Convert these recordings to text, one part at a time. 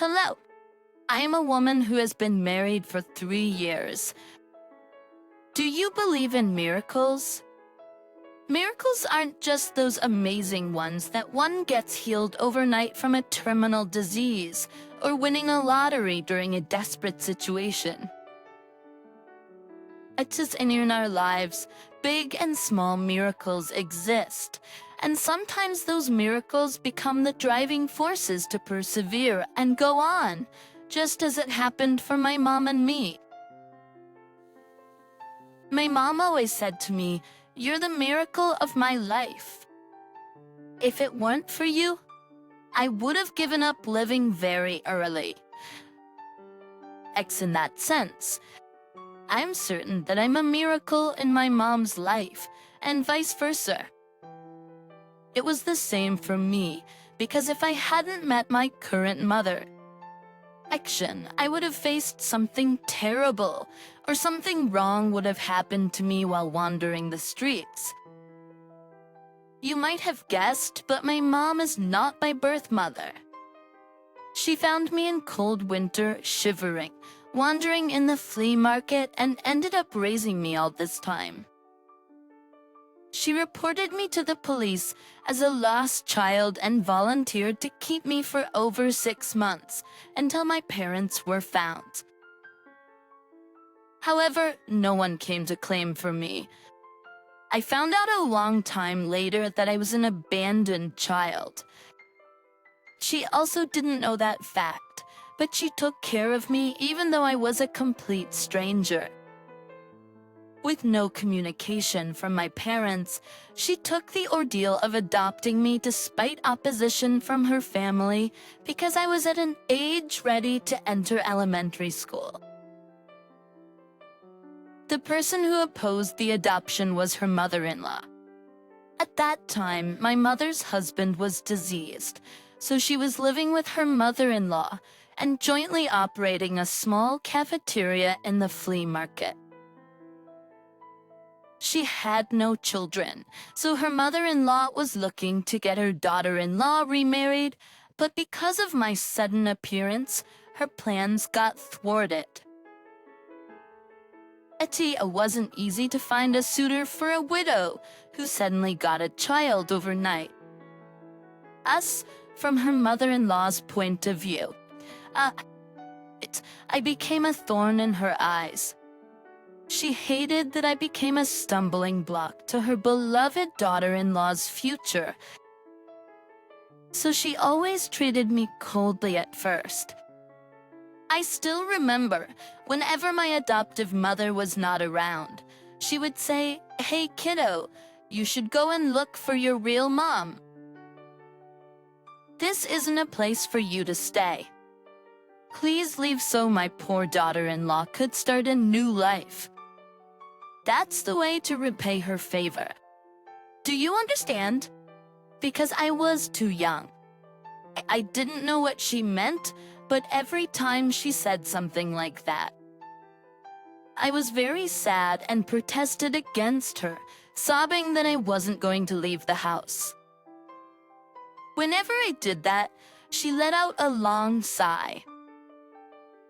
Hello. I am a woman who has been married for 3 years. Do you believe in miracles? Miracles aren't just those amazing ones that one gets healed overnight from a terminal disease or winning a lottery during a desperate situation. It is in our lives, big and small miracles exist, and sometimes those miracles become the driving forces to persevere and go on, just as it happened for my mom and me. My mom always said to me, "You're the miracle of my life. If it weren't for you, I would have given up living very early." In that sense, I'm certain that I'm a miracle in my mom's life, and vice versa. It was the same for me, because if I hadn't met my current mother, I would have faced something terrible, or something wrong would have happened to me while wandering the streets. You might have guessed, but my mom is not my birth mother. She found me in cold winter, shivering, wandering in the flea market, and ended up raising me all this time. She reported me to the police as a lost child and volunteered to keep me for over 6 months until my parents were found. However, no one came to claim for me. I found out a long time later that I was an abandoned child. She also didn't know that fact, but she took care of me even though I was a complete stranger. With no communication from my parents, she took the ordeal of adopting me despite opposition from her family because I was at an age ready to enter elementary school. The person who opposed the adoption was her mother-in-law. At that time, my mother's husband was diseased, so she was living with her mother-in-law and jointly operating a small cafeteria in the flea market. She had no children, so her mother-in-law was looking to get her daughter-in-law remarried, but because of my sudden appearance, her plans got thwarted. It wasn't easy to find a suitor for a widow who suddenly got a child overnight. From her mother-in-law's point of view, I became a thorn in her eyes. She hated that I became a stumbling block to her beloved daughter-in-law's future, so she always treated me coldly at first. I still remember, whenever my adoptive mother was not around, she would say, "Hey kiddo, you should go and look for your real mom. This isn't a place for you to stay. Please leave so my poor daughter-in-law could start a new life." That's the way to repay her favor. Do you understand? Because I was too young. I didn't know what she meant, but every time she said something like that, I was very sad and protested against her, sobbing that I wasn't going to leave the house. Whenever I did that, she let out a long sigh.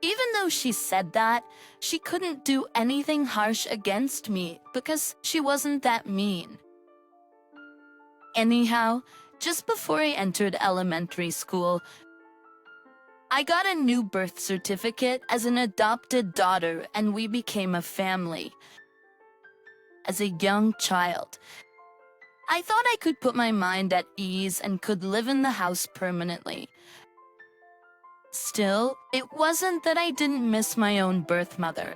Even though she said that, she couldn't do anything harsh against me because she wasn't that mean. Anyhow, just before I entered elementary school, I got a new birth certificate as an adopted daughter and we became a family. As a young child, I thought I could put my mind at ease and could live in the house permanently. Still, it wasn't that I didn't miss my own birth mother.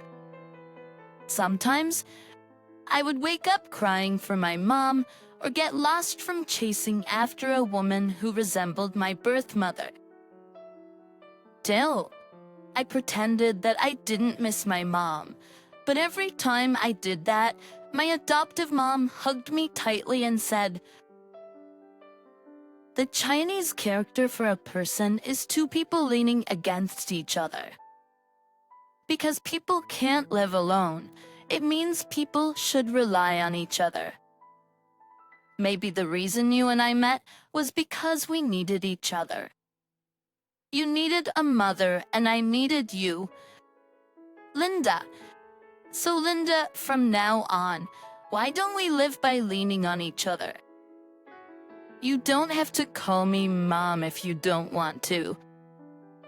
Sometimes, I would wake up crying for my mom or get lost from chasing after a woman who resembled my birth mother. Still, I pretended that I didn't miss my mom, but every time I did that, my adoptive mom hugged me tightly and said, "The Chinese character for a person is two people leaning against each other. Because people can't live alone, it means people should rely on each other. Maybe the reason you and I met was because we needed each other." You needed a mother, and I needed you. Linda. So, Linda, from now on, why don't we live by leaning on each other? You don't have to call me Mom if you don't want to.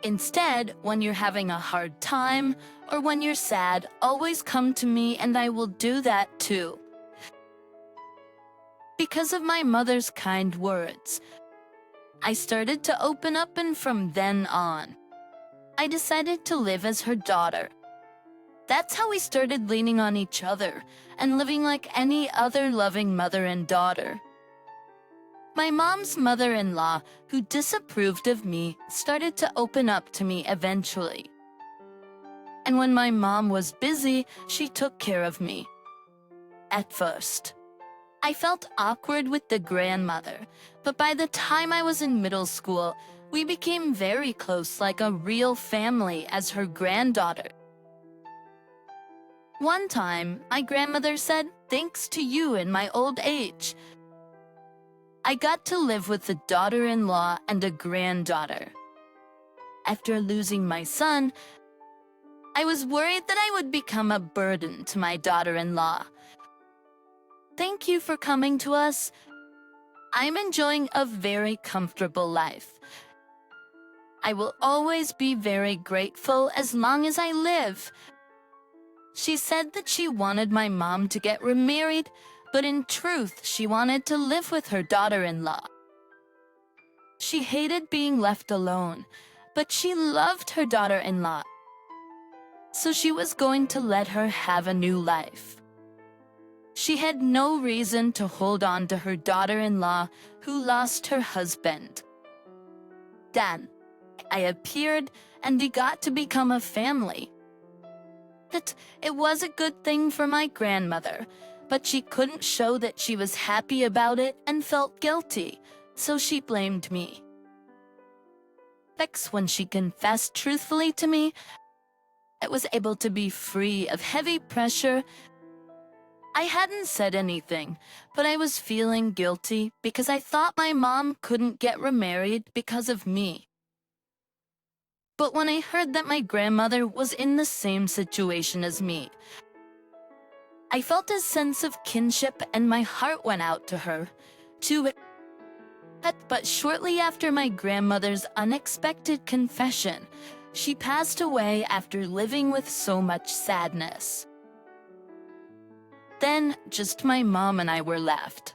Instead, when you're having a hard time or when you're sad, always come to me and I will do that too. Because of my mother's kind words, I started to open up, and from then on, I decided to live as her daughter. That's how we started leaning on each other and living like any other loving mother and daughter. My mom's mother-in-law, who disapproved of me, started to open up to me eventually. And when my mom was busy, she took care of me. At first, I felt awkward with the grandmother, but by the time I was in middle school, we became very close, like a real family, as her granddaughter. One time, my grandmother said, "Thanks to you in my old age, I got to live with a daughter-in-law and a granddaughter." After losing my son, I was worried that I would become a burden to my daughter-in-law. Thank you for coming to us. I'm enjoying a very comfortable life. I will always be very grateful as long as I live. She said that she wanted my mom to get remarried, but in truth, she wanted to live with her daughter-in-law. She hated being left alone, but she loved her daughter-in-law, so she was going to let her have a new life. She had no reason to hold on to her daughter-in-law who lost her husband. Then, I appeared and we got to become a family. It was a good thing for my grandmother, but she couldn't show that she was happy about it and felt guilty, so she blamed me. When she confessed truthfully to me, I was able to be free of heavy pressure. I hadn't said anything, but I was feeling guilty because I thought my mom couldn't get remarried because of me. But when I heard that my grandmother was in the same situation as me, I felt a sense of kinship and my heart went out to her. But shortly after my grandmother's unexpected confession, she passed away after living with so much sadness. Then just my mom and I were left.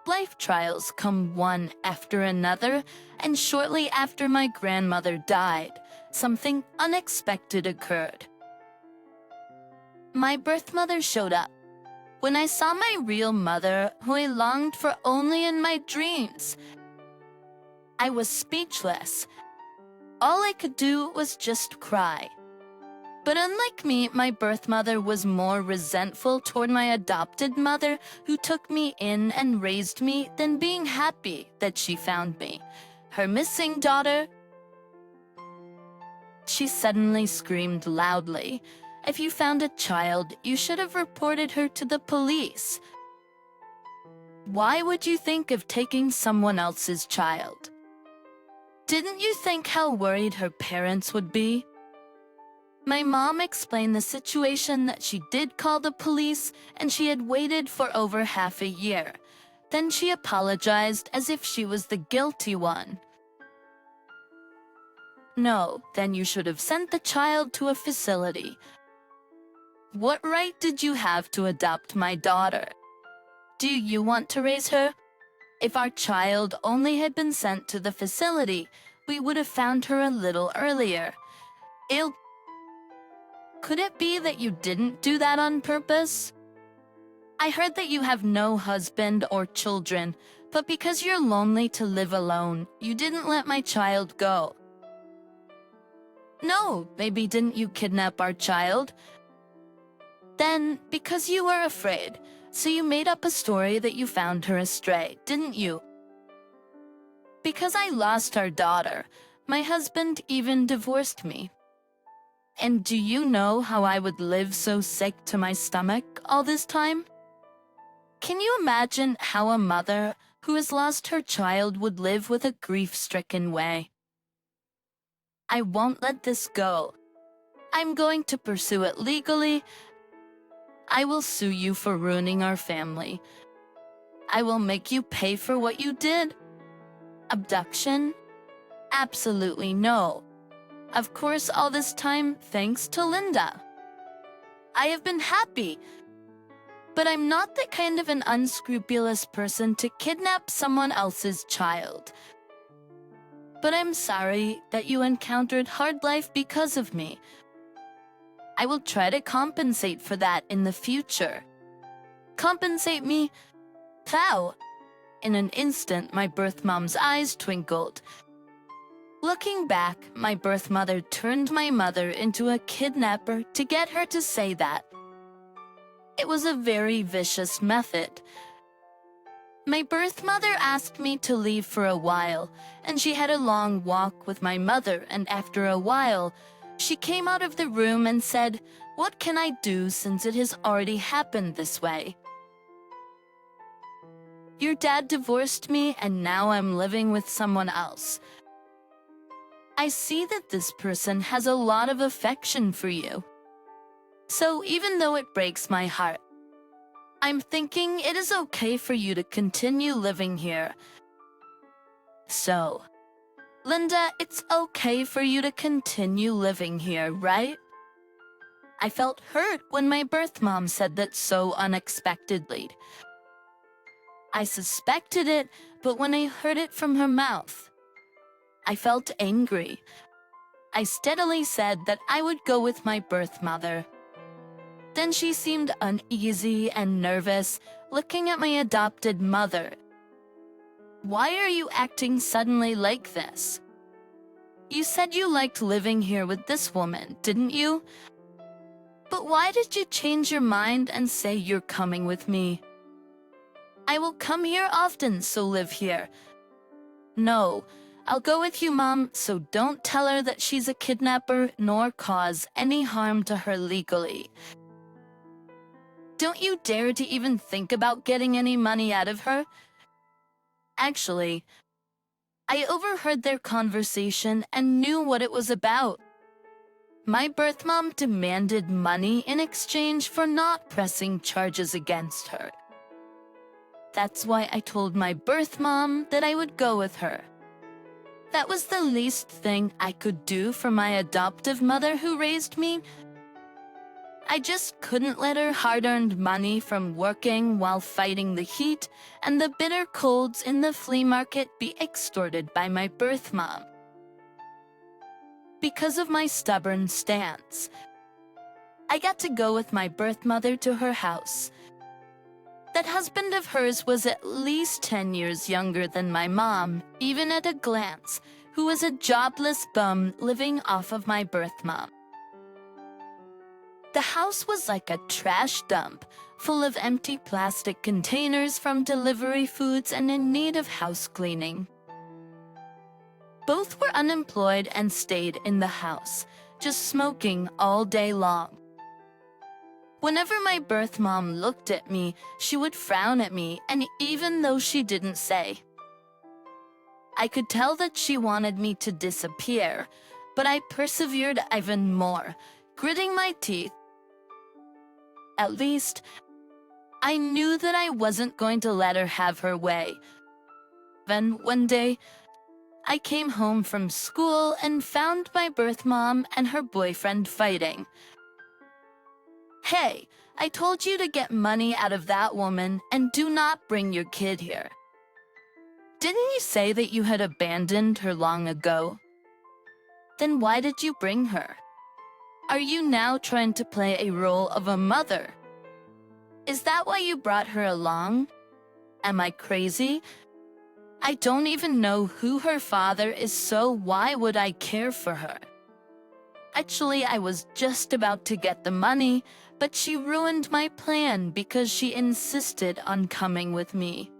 Life trials come one after another, and shortly after my grandmother died, something unexpected occurred. My birth mother showed up. When I saw my real mother, who I longed for only in my dreams, I was speechless. All I could do was just cry. But unlike me, my birth mother was more resentful toward my adopted mother who took me in and raised me than being happy that she found me, her missing daughter. She suddenly screamed loudly, "If you found a child, you should have reported her to the police. Why would you think of taking someone else's child? Didn't you think how worried her parents would be?" My mom explained the situation, that she did call the police and she had waited for over half a year. Then she apologized as if she was the guilty one. "No, then you should have sent the child to a facility. What right did you have to adopt my daughter? Do you want to raise her? If our child only had been sent to the facility, we would have found her a little earlier. Could it be that you didn't do that on purpose? I heard that you have no husband or children, but because you're lonely to live alone, you didn't let my child go." "No, maybe didn't you kidnap our child?" "Then, because you were afraid, so you made up a story that you found her astray, didn't you?" "Because I lost our daughter, my husband even divorced me. And do you know how I would live so sick to my stomach all this time? Can you imagine how a mother who has lost her child would live with a grief-stricken way?" I won't let this go. I'm going to pursue it legally. I will sue you for ruining our family. I will make you pay for what you did. Abduction? Absolutely no. Of course, all this time, thanks to Linda. I have been happy. But I'm not the kind of an unscrupulous person to kidnap someone else's child. But I'm sorry that you encountered hard life because of me. I will try to compensate for that in the future. Compensate me? How? In an instant, my birth mom's eyes twinkled. Looking back, my birth mother turned my mother into a kidnapper to get her to say that. It was a very vicious method. My birth mother asked me to leave for a while, and she had a long walk with my mother, and after a while, she came out of the room and said, "What can I do since it has already happened this way? Your dad divorced me, and now I'm living with someone else. I see that this person has a lot of affection for you. So even though it breaks my heart, I'm thinking it is okay for you to continue living here. So, Linda, it's okay for you to continue living here, right?" I felt hurt when my birth mom said that so unexpectedly. I suspected it, but when I heard it from her mouth, I felt angry. I steadily said that I would go with my birth mother. Then she seemed uneasy and nervous, looking at my adopted mother. "Why are you acting suddenly like this? You said you liked living here with this woman, didn't you? But why did you change your mind and say you're coming with me?" "I will come here often, so live here." "No, I'll go with you, Mom, so don't tell her that she's a kidnapper nor cause any harm to her legally. Don't you dare to even think about getting any money out of her." Actually, I overheard their conversation and knew what it was about. My birth mom demanded money in exchange for not pressing charges against her. That's why I told my birth mom that I would go with her. That was the least thing I could do for my adoptive mother who raised me. I just couldn't let her hard-earned money from working while fighting the heat and the bitter colds in the flea market be extorted by my birth mom. Because of my stubborn stance, I got to go with my birth mother to her house. That husband of hers was at least 10 years younger than my mom, even at a glance, who was a jobless bum living off of my birth mom. The house was like a trash dump, full of empty plastic containers from delivery foods and in need of house cleaning. Both were unemployed and stayed in the house, just smoking all day long. Whenever my birth mom looked at me, she would frown at me, and even though she didn't say, I could tell that she wanted me to disappear, but I persevered even more, gritting my teeth. At least, I knew that I wasn't going to let her have her way. Then one day, I came home from school and found my birth mom and her boyfriend fighting. "Hey, I told you to get money out of that woman and do not bring your kid here. Didn't you say that you had abandoned her long ago? Then why did you bring her? Are you now trying to play a role of a mother? Is that why you brought her along? Am I crazy? I don't even know who her father is, so why would I care for her? Actually, I was just about to get the money, but she ruined my plan because she insisted on coming with me.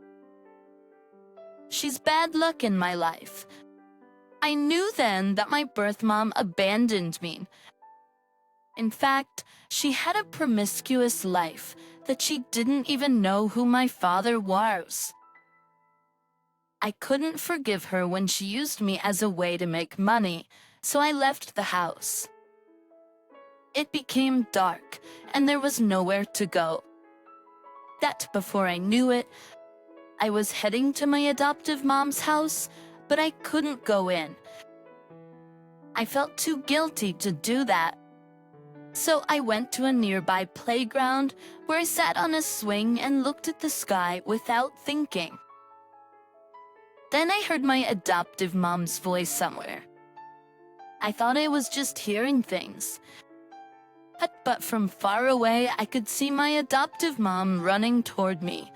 She's bad luck in my life. I knew then that my birth mom abandoned me. In fact, she had a promiscuous life that she didn't even know who my father was. I couldn't forgive her when she used me as a way to make money, so I left the house. It became dark, and there was nowhere to go. That before I knew it, I was heading to my adoptive mom's house, but I couldn't go in. I felt too guilty to do that. So I went to a nearby playground where I sat on a swing and looked at the sky without thinking. Then I heard my adoptive mom's voice somewhere. I thought I was just hearing things. But from far away, I could see my adoptive mom running toward me.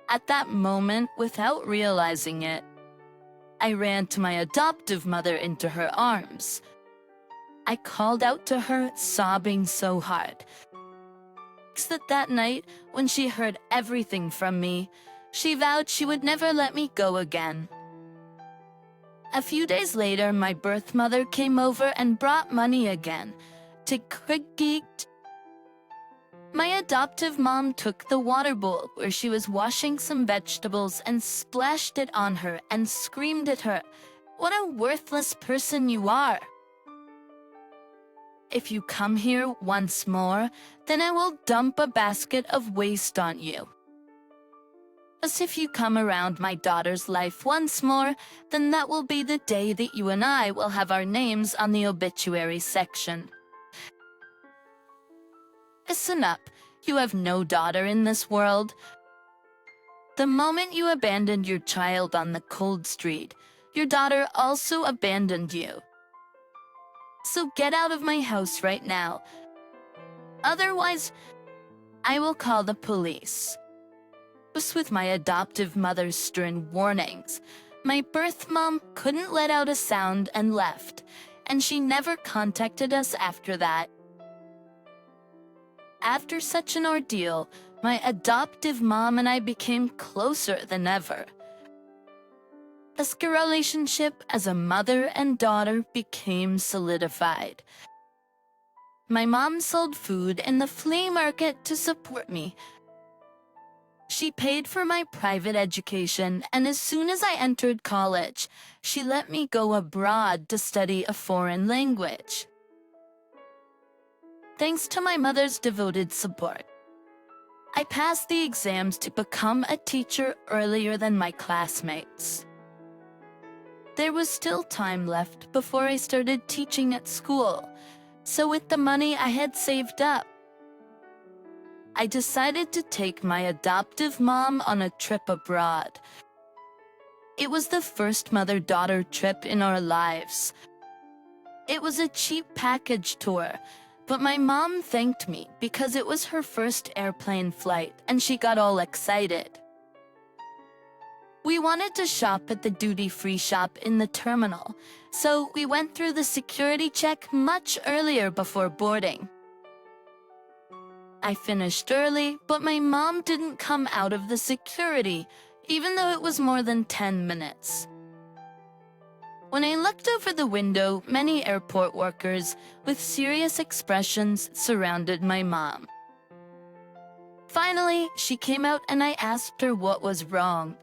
At that moment, without realizing it, I ran to my adoptive mother into her arms. I called out to her, sobbing so hard. That night, when she heard everything from me, she vowed she would never let me go again. A few days later, my birth mother came over and brought money again to Krieggeek. My adoptive mom took the water bowl where she was washing some vegetables and splashed it on her and screamed at her, "What a worthless person you are! If you come here once more, then I will dump a basket of waste on you. As if you come around my daughter's life once more, then that will be the day that you and I will have our names on the obituary section. Listen up, you have no daughter in this world. The moment you abandoned your child on the cold street, your daughter also abandoned you. So get out of my house right now. Otherwise, I will call the police." With my adoptive mother's stern warnings, my birth mom couldn't let out a sound and left, and she never contacted us after that. After such an ordeal, my adoptive mom and I became closer than ever. The relationship as a mother and daughter became solidified. My mom sold food in the flea market to support me. She paid for my private education, and as soon as I entered college, she let me go abroad to study a foreign language. Thanks to my mother's devoted support, I passed the exams to become a teacher earlier than my classmates. There was still time left before I started teaching at school, so with the money I had saved up, I decided to take my adoptive mom on a trip abroad. It was the first mother-daughter trip in our lives. It was a cheap package tour, but my mom thanked me because it was her first airplane flight and she got all excited. We wanted to shop at the duty-free shop in the terminal, so we went through the security check much earlier before boarding. I finished early, but my mom didn't come out of the security, even though it was more than 10 minutes. When I looked over the window, many airport workers with serious expressions surrounded my mom. Finally, she came out and I asked her what was wrong.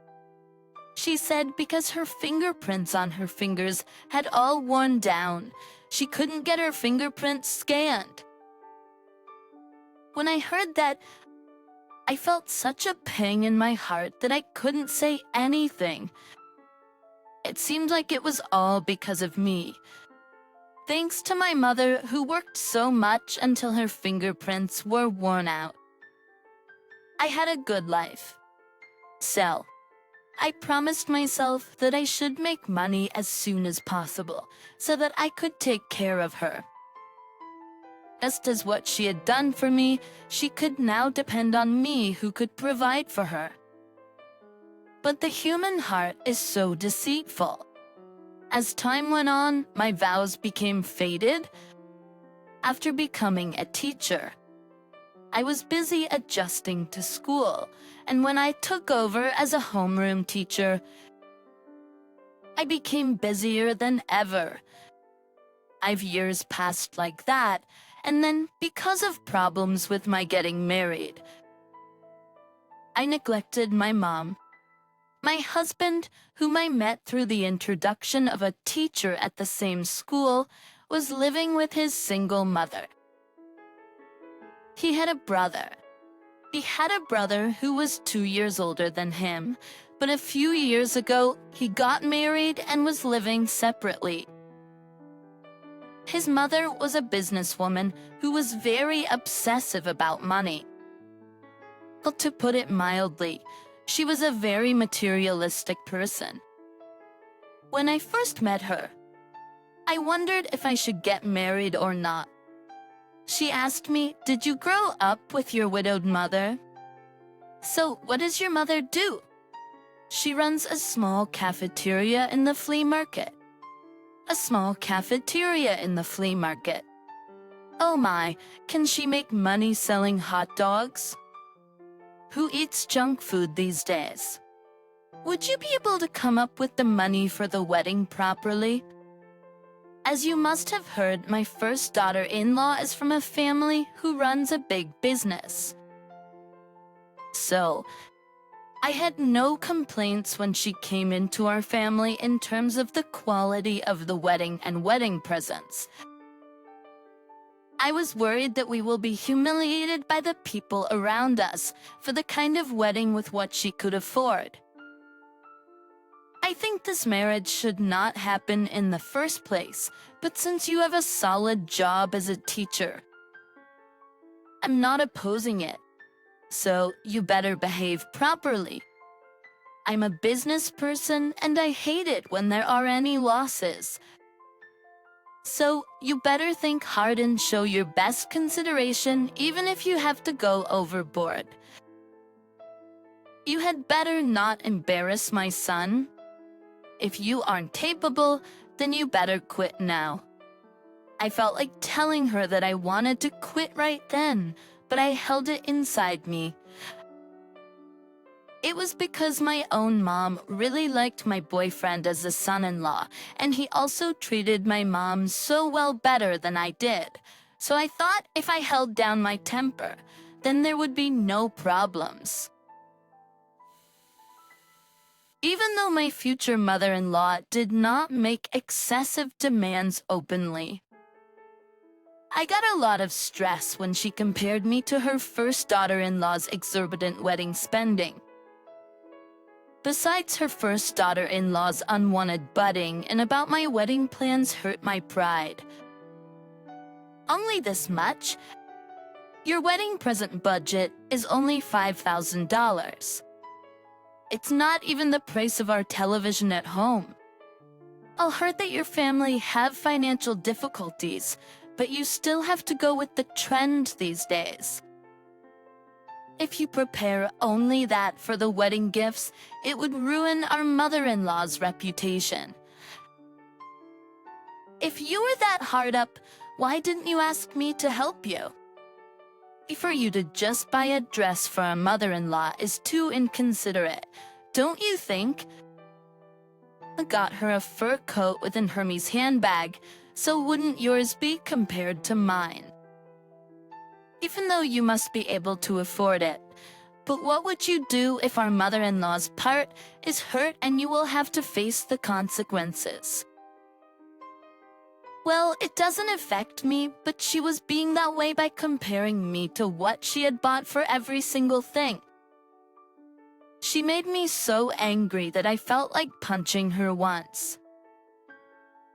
She said because her fingerprints on her fingers had all worn down, she couldn't get her fingerprints scanned. When I heard that, I felt such a pang in my heart that I couldn't say anything. It seemed like it was all because of me. Thanks to my mother, who worked so much until her fingerprints were worn out. I had a good life. So, I promised myself that I should make money as soon as possible so that I could take care of her. Just as what she had done for me, she could now depend on me who could provide for her. But the human heart is so deceitful. As time went on, my vows became faded. After becoming a teacher, I was busy adjusting to school, and when I took over as a homeroom teacher, I became busier than ever. 5 years passed like that, and then because of problems with my getting married, I neglected my mom. My husband, whom I met through the introduction of a teacher at the same school, was living with his single mother. He had a brother. He had a brother who was 2 years older than him, but a few years ago, he got married and was living separately. His mother was a businesswoman who was very obsessive about money. Well, to put it mildly, she was a very materialistic person. When I first met her, I wondered if I should get married or not. She asked me, "Did you grow up with your widowed mother?" "So, what does your mother do?" "She runs a small cafeteria in the flea market." "A small cafeteria in the flea market? Oh my, can she make money selling hot dogs?" "Who eats junk food these days?" "Would you be able to come up with the money for the wedding properly?" As you must have heard, my first daughter-in-law is from a family who runs a big business. So, I had no complaints when she came into our family in terms of the quality of the wedding and wedding presents. I was worried that we will be humiliated by the people around us for the kind of wedding with what she could afford. I think this marriage should not happen in the first place, but since you have a solid job as a teacher, I'm not opposing it. So you better behave properly. I'm a business person and I hate it when there are any losses. So you better think hard and show your best consideration even if you have to go overboard. You had better not embarrass my son. If you aren't capable, then you better quit now. I felt like telling her that I wanted to quit right then, but I held it inside me. It was because my own mom really liked my boyfriend as a son-in-law, and he also treated my mom so well better than I did. So I thought if I held down my temper, then there would be no problems. Even though my future mother-in-law did not make excessive demands openly, I got a lot of stress when she compared me to her first daughter-in-law's exorbitant wedding spending. Besides her first daughter-in-law's unwanted budding and about my wedding plans hurt my pride. Only this much? Your wedding present budget is only $5,000. It's not even the price of our television at home. I heard that your family have financial difficulties, but you still have to go with the trend these days. If you prepare only that for the wedding gifts, it would ruin our mother-in-law's reputation. If you were that hard up, why didn't you ask me to help you? For you to just buy a dress for a mother-in-law is too inconsiderate, don't you think? I got her a fur coat with an Hermes handbag, so wouldn't yours be compared to mine? Even though you must be able to afford it. But what would you do if our mother-in-law's part is hurt and you will have to face the consequences? Well, it doesn't affect me, but she was being that way by comparing me to what she had bought for every single thing. She made me so angry that I felt like punching her once.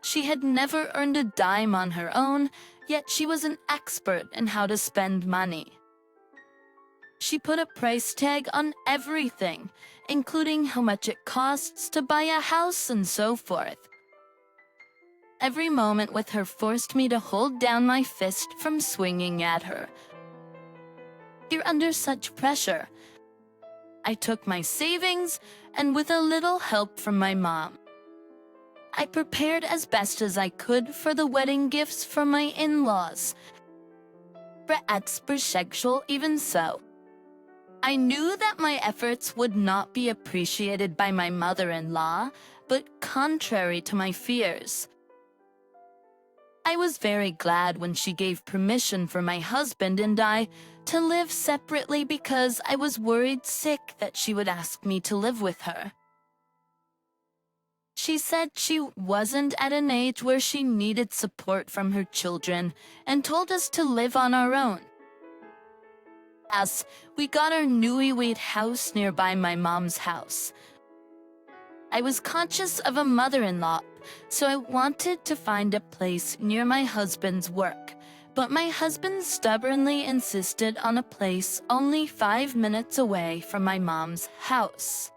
She had never earned a dime on her own, yet she was an expert in how to spend money. She put a price tag on everything, including how much it costs to buy a house and so forth. Every moment with her forced me to hold down my fist from swinging at her. You're under such pressure. I took my savings, and with a little help from my mom, I prepared as best as I could for the wedding gifts for my in-laws. Even so, I knew that my efforts would not be appreciated by my mother-in-law, but contrary to my fears. I was very glad when she gave permission for my husband and I to live separately because I was worried sick that she would ask me to live with her. She said she wasn't at an age where she needed support from her children and told us to live on our own. As we got our newlywed house nearby my mom's house. I was conscious of a mother-in-law, so I wanted to find a place near my husband's work. But my husband stubbornly insisted on a place only 5 minutes away from my mom's house.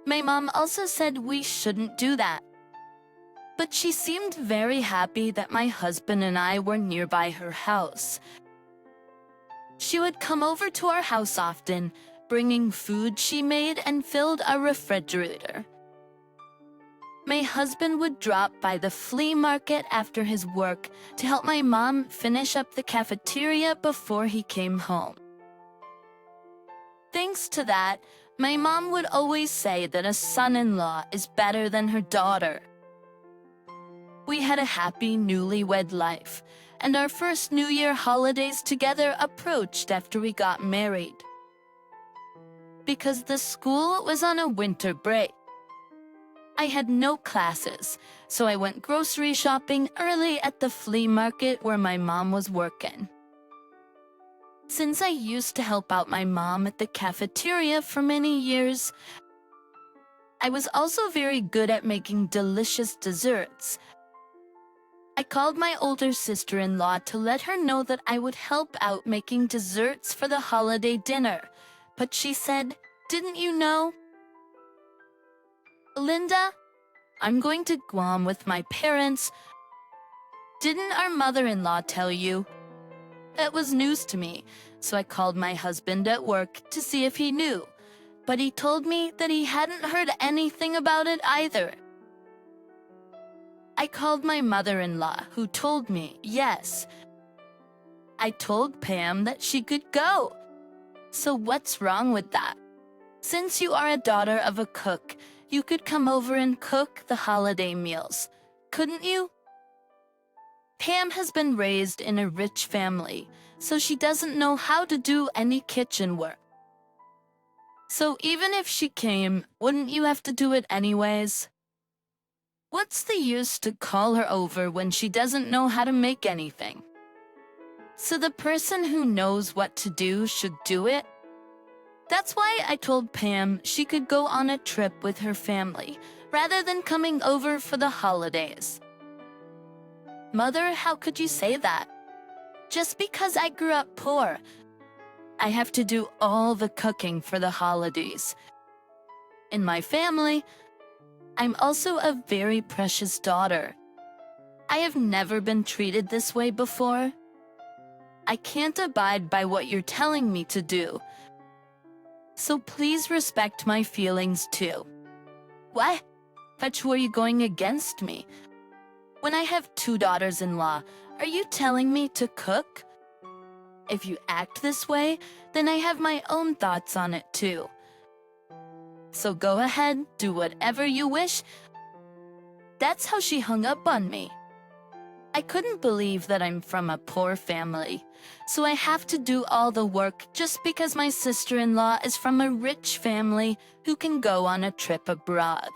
My mom also said we shouldn't do that. But she seemed very happy that my husband and I were nearby her house. She would come over to our house often, bringing food she made and filled our refrigerator. My husband would drop by the flea market after his work to help my mom finish up the cafeteria before he came home. Thanks to that, my mom would always say that a son-in-law is better than her daughter. We had a happy newlywed life, and our first New Year holidays together approached after we got married. Because the school was on a winter break, I had no classes, so I went grocery shopping early at the flea market where my mom was working. Since I used to help out my mom at the cafeteria for many years, I was also very good at making delicious desserts. I called my older sister-in-law to let her know that I would help out making desserts for the holiday dinner, but she said, "Didn't you know? Linda, I'm going to Guam with my parents. Didn't our mother-in-law tell you?" That was news to me, so I called my husband at work to see if he knew, but he told me that he hadn't heard anything about it either. I called my mother-in-law, who told me yes. I told Pam that she could go. So what's wrong with that? Since you are a daughter of a cook, you could come over and cook the holiday meals, couldn't you? Pam has been raised in a rich family, so she doesn't know how to do any kitchen work. So even if she came, wouldn't you have to do it anyways? What's the use to call her over when she doesn't know how to make anything? So the person who knows what to do should do it? That's why I told Pam she could go on a trip with her family, rather than coming over for the holidays. Mother, how could you say that? Just because I grew up poor, I have to do all the cooking for the holidays. In my family, I'm also a very precious daughter. I have never been treated this way before. I can't abide by what you're telling me to do. So please respect my feelings too. What? But were you going against me? When I have 2 daughters-in-law, are you telling me to cook? If you act this way, then I have my own thoughts on it too. So go ahead, do whatever you wish. That's how she hung up on me. I couldn't believe that I'm from a poor family, so I have to do all the work just because my sister-in-law is from a rich family who can go on a trip abroad.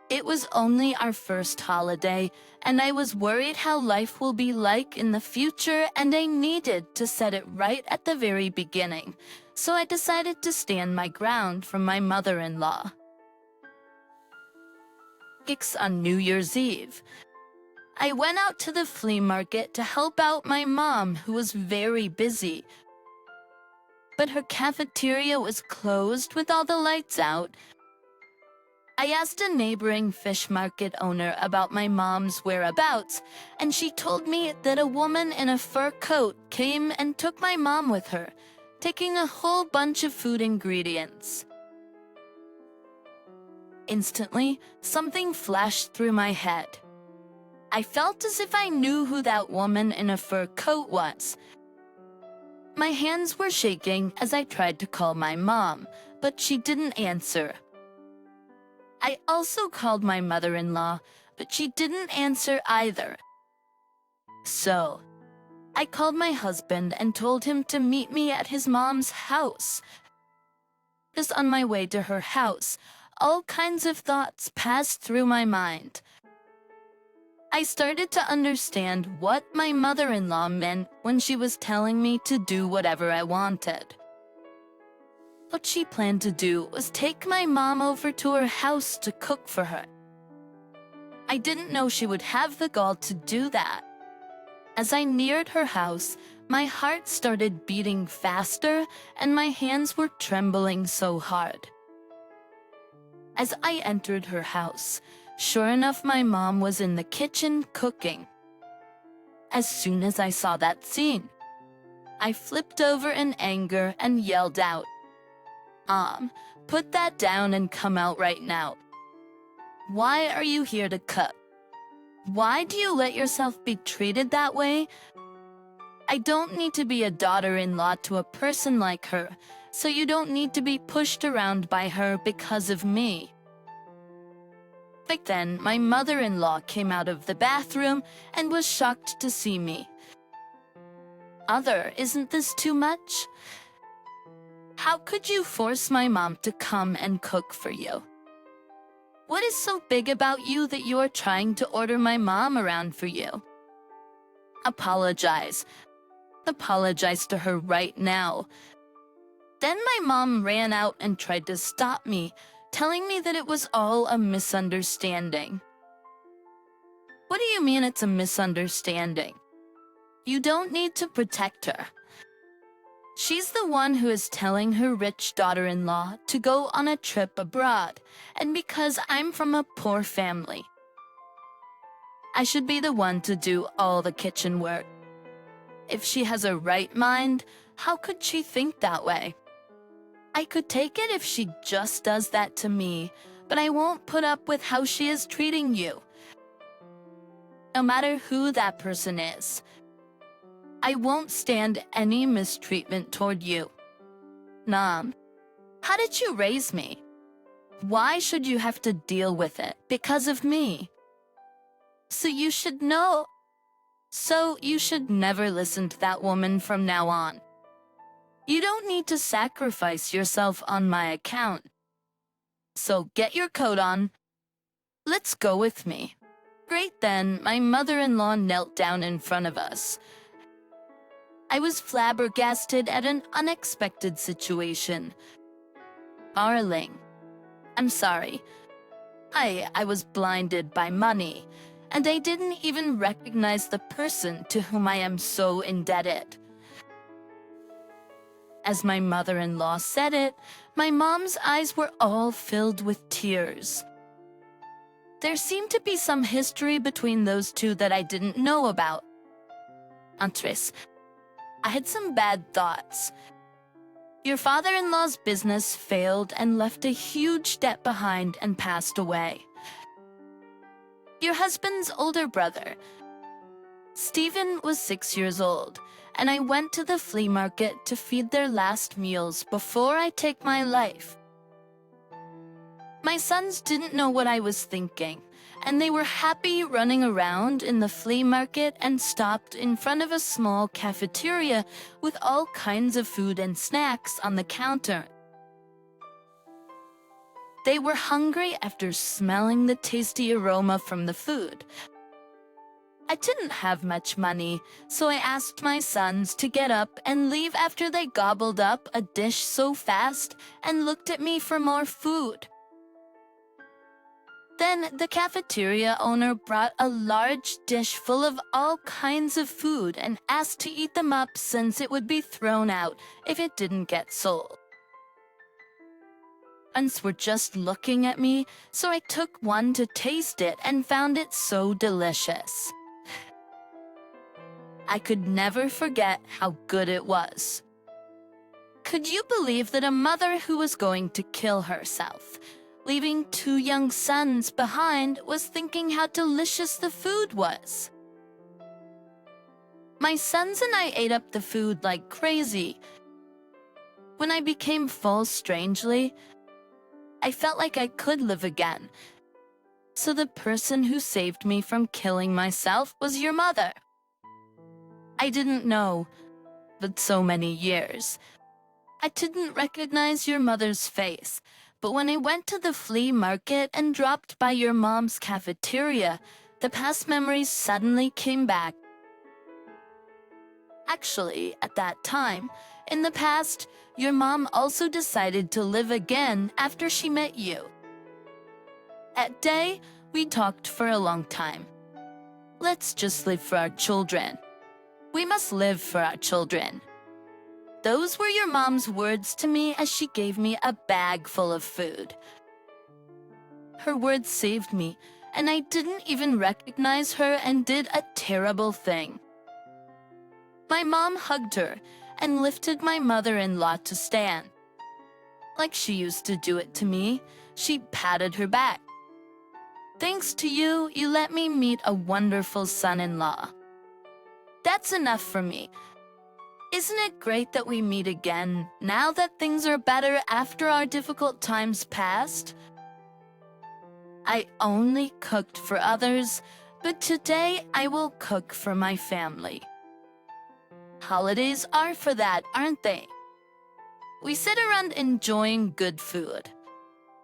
It was only our first holiday, and I was worried how life will be like in the future, and I needed to set it right at the very beginning, so I decided to stand my ground from my mother-in-law. On New Year's Eve, I went out to the flea market to help out my mom, who was very busy. But her cafeteria was closed with all the lights out. I asked a neighboring fish market owner about my mom's whereabouts, and she told me that a woman in a fur coat came and took my mom with her, taking a whole bunch of food ingredients. Instantly, something flashed through my head. I felt as if I knew who that woman in a fur coat was. My hands were shaking as I tried to call my mom, but she didn't answer. I also called my mother-in-law, but she didn't answer either. So, I called my husband and told him to meet me at his mom's house. Just on my way to her house, all kinds of thoughts passed through my mind. I started to understand what my mother-in-law meant when she was telling me to do whatever I wanted. What she planned to do was take my mom over to her house to cook for her. I didn't know she would have the gall to do that. As I neared her house, my heart started beating faster and my hands were trembling so hard. As I entered her house, sure enough, my mom was in the kitchen cooking. As soon as I saw that scene, I flipped over in anger and yelled out, "Mom, put that down and come out right now. Why are you here to cook? Why do you let yourself be treated that way? I don't need to be a daughter-in-law to a person like her, so you don't need to be pushed around by her because of me." But then, my mother-in-law came out of the bathroom and was shocked to see me. "Mother, isn't this too much? How could you force my mom to come and cook for you? What is so big about you that you are trying to order my mom around for you? Apologize. Apologize to her right now." Then my mom ran out and tried to stop me, telling me that it was all a misunderstanding. What do you mean it's a misunderstanding? You don't need to protect her. She's the one who is telling her rich daughter-in-law to go on a trip abroad, and because I'm from a poor family, I should be the one to do all the kitchen work. If she has a right mind, how could she think that way? I could take it if she just does that to me, but I won't put up with how she is treating you. No matter who that person is, I won't stand any mistreatment toward you. Mom, how did you raise me? Why should you have to deal with it because of me? So you should never listen to that woman from now on. You don't need to sacrifice yourself on my account. So get your coat on. Let's go with me." Right then, my mother-in-law knelt down in front of us. I was flabbergasted at an unexpected situation. "Darling, I'm sorry. I was blinded by money, and I didn't even recognize the person to whom I am so indebted." As my mother-in-law said it, my mom's eyes were all filled with tears. There seemed to be some history between those two that I didn't know about. Andres, I had some bad thoughts. Your father-in-law's business failed and left a huge debt behind and passed away. Your husband's older brother, Stephen, was 6 years old, and I went to the flea market to feed their last meals before I take my life. My sons didn't know what I was thinking, and they were happy running around in the flea market and stopped in front of a small cafeteria with all kinds of food and snacks on the counter. They were hungry after smelling the tasty aroma from the food. I didn't have much money, so I asked my sons to get up and leave after they gobbled up a dish so fast and looked at me for more food. Then the cafeteria owner brought a large dish full of all kinds of food and asked to eat them up since it would be thrown out if it didn't get sold. Sons were just looking at me, so I took one to taste it and found it so delicious. I could never forget how good it was. Could you believe that a mother who was going to kill herself, leaving 2 young sons behind, was thinking how delicious the food was? My sons and I ate up the food like crazy. When I became full strangely, I felt like I could live again. So the person who saved me from killing myself was your mother. I didn't know, but so many years. I didn't recognize your mother's face, but when I went to the flea market and dropped by your mom's cafeteria, the past memories suddenly came back. Actually, at that time, in the past, your mom also decided to live again after she met you. That day, we talked for a long time. Let's just live for our children. We must live for our children. Those were your mom's words to me as she gave me a bag full of food. Her words saved me, and I didn't even recognize her and did a terrible thing. My mom hugged her and lifted my mother-in-law to stand. Like she used to do it to me, she patted her back. Thanks to you, you let me meet a wonderful son-in-law. That's enough for me. Isn't it great that we meet again, now that things are better after our difficult times passed? I only cooked for others, but today I will cook for my family. Holidays are for that, aren't they? We sit around enjoying good food.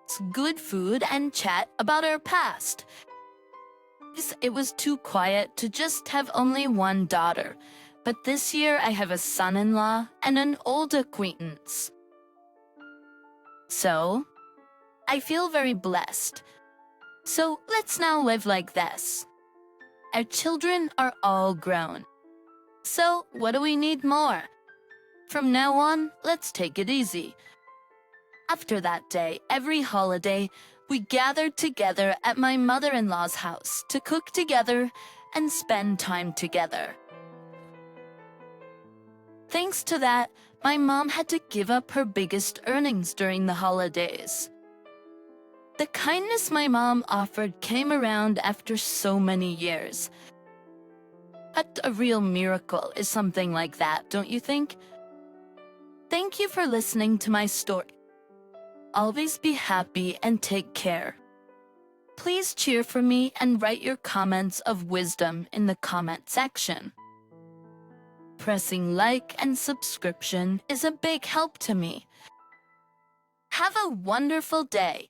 It's good food and chat about our past. It was too quiet to just have only one daughter, but this year I have a son-in-law and an old acquaintance. So, I feel very blessed. So let's now live like this. Our children are all grown. So what do we need more? From now on, let's take it easy. After that day, every holiday, we gathered together at my mother-in-law's house to cook together and spend time together. Thanks to that, my mom had to give up her biggest earnings during the holidays. The kindness my mom offered came around after so many years. But a real miracle is something like that, don't you think? Thank you for listening to my story. Always be happy and take care. Please cheer for me and write your comments of wisdom in the comment section. Pressing like and subscription is a big help to me. Have a wonderful day.